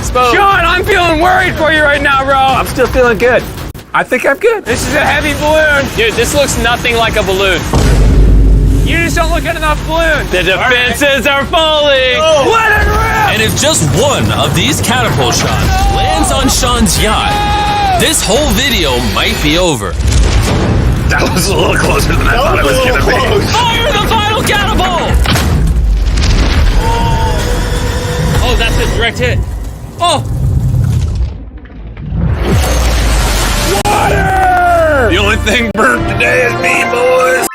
exposed. Sean, I'm feeling worried for you right now, bro. I'm still feeling good. I think I'm good. This is a heavy balloon. Dude, this looks nothing like a balloon. You just don't look at enough balloons. The defenses are falling. Let it rip. And if just one of these catapult shots lands on Sean's yacht, this whole video might be over. That was a little closer than I thought it was going to be. Fire the final catapult! Oh, that's a direct hit. Oh, Water! The only thing burnt today is me, boys.